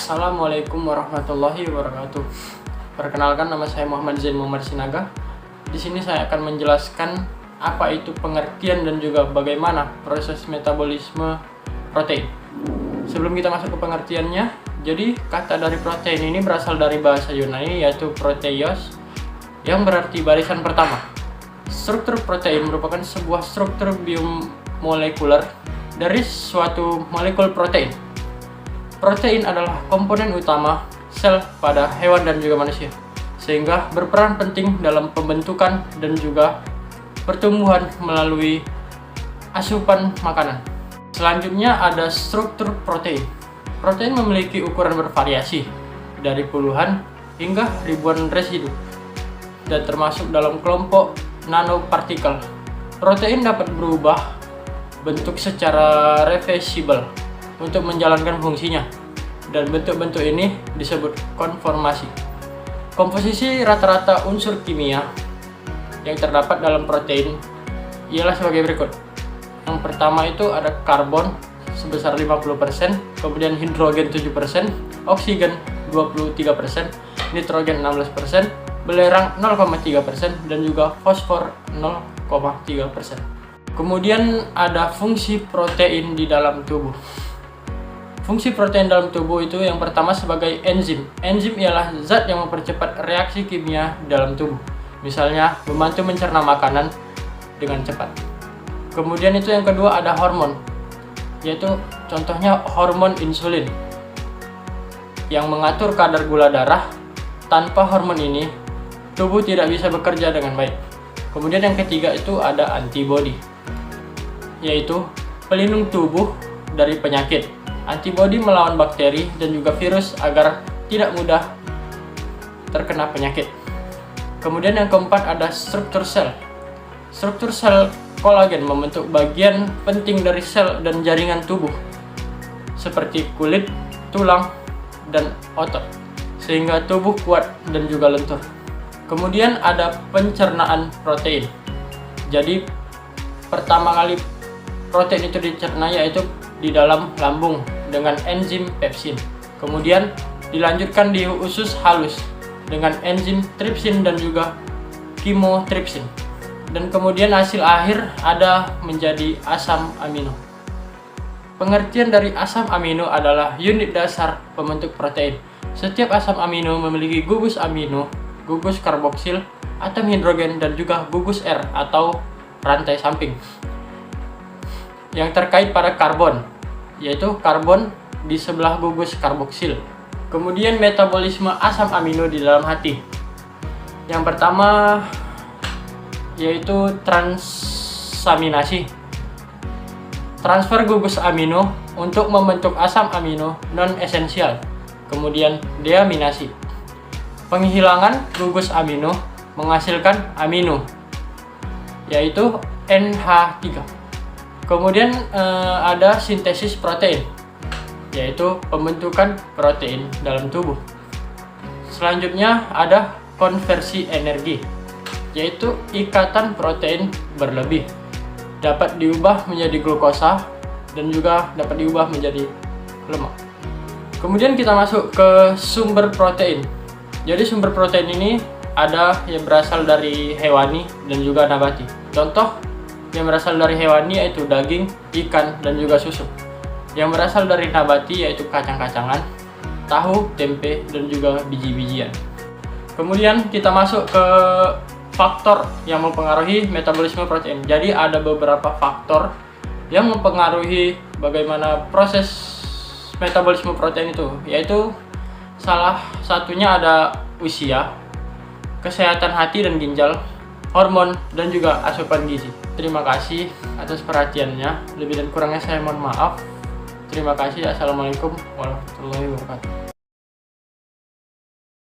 Assalamualaikum warahmatullahi wabarakatuh. Perkenalkan, nama saya Muhammad Zain Muhammad Sinaga. Di sini saya akan menjelaskan apa itu pengertian dan juga bagaimana proses metabolisme protein. Sebelum kita masuk ke pengertiannya, jadi kata dari protein ini berasal dari bahasa Yunani yaitu proteios, yang berarti barisan pertama. Struktur protein merupakan sebuah struktur biomolekuler dari suatu molekul protein. Protein adalah komponen utama sel pada hewan dan juga manusia, sehingga berperan penting dalam pembentukan dan juga pertumbuhan melalui asupan makanan. Selanjutnya ada struktur protein. Protein memiliki ukuran bervariasi dari puluhan hingga ribuan residu dan termasuk dalam kelompok nanopartikel. Protein dapat berubah bentuk secara reversibel untuk menjalankan fungsinya, dan bentuk-bentuk ini disebut konformasi. Komposisi rata-rata unsur kimia yang terdapat dalam protein ialah sebagai berikut. Yang pertama itu ada karbon sebesar 50%, kemudian hidrogen 7%, oksigen 23%, nitrogen 16%, belerang 0,3%, dan juga fosfor 0,3%. Kemudian ada fungsi protein di dalam tubuh. Fungsi protein dalam tubuh itu yang pertama sebagai enzim. Enzim ialah zat yang mempercepat reaksi kimia dalam tubuh. Misalnya membantu mencerna makanan dengan cepat. Kemudian itu yang kedua ada hormon, yaitu contohnya hormon insulin yang mengatur kadar gula darah. Tanpa hormon ini, tubuh tidak bisa bekerja dengan baik. Kemudian yang ketiga itu ada antibodi, yaitu pelindung tubuh dari penyakit. Antibodi melawan bakteri dan juga virus agar tidak mudah terkena penyakit. Kemudian yang keempat ada struktur sel. Struktur sel kolagen membentuk bagian penting dari sel dan jaringan tubuh, seperti kulit, tulang, dan otot, sehingga tubuh kuat dan juga lentur. Kemudian ada pencernaan protein. Jadi pertama kali protein itu dicerna yaitu di dalam lambung dengan enzim pepsin. Kemudian dilanjutkan di usus halus dengan enzim tripsin dan juga kimotripsin. Dan kemudian hasil akhir ada menjadi asam amino. Pengertian dari asam amino adalah unit dasar pembentuk protein. Setiap asam amino memiliki gugus amino, gugus karboksil, atom hidrogen, dan juga gugus R atau rantai samping yang terkait pada karbon, yaitu karbon di sebelah gugus karboksil. Kemudian metabolisme asam amino di dalam hati. Yang pertama yaitu transaminasi. Transfer gugus amino untuk membentuk asam amino non-esensial. Kemudian deaminasi. Penghilangan gugus amino menghasilkan amino, yaitu NH3. Kemudian ada sintesis protein, yaitu pembentukan protein dalam tubuh. Selanjutnya ada konversi energi, yaitu ikatan protein berlebih dapat diubah menjadi glukosa dan juga dapat diubah menjadi lemak. Kemudian kita masuk ke sumber protein. Jadi sumber protein ini ada yang berasal dari hewani dan juga nabati. Contoh yang berasal dari hewani yaitu daging, ikan, dan juga susu. Yang berasal dari nabati yaitu kacang-kacangan, tahu, tempe, dan juga biji-bijian. Kemudian kita masuk ke faktor yang mempengaruhi metabolisme protein. Jadi ada beberapa faktor yang mempengaruhi bagaimana proses metabolisme protein itu, yaitu salah satunya ada usia, kesehatan hati dan ginjal, hormon, dan juga asupan gizi. Terima kasih atas perhatiannya. Lebih dan kurangnya saya mohon maaf. Terima kasih. Assalamualaikum warahmatullahi wabarakatuh.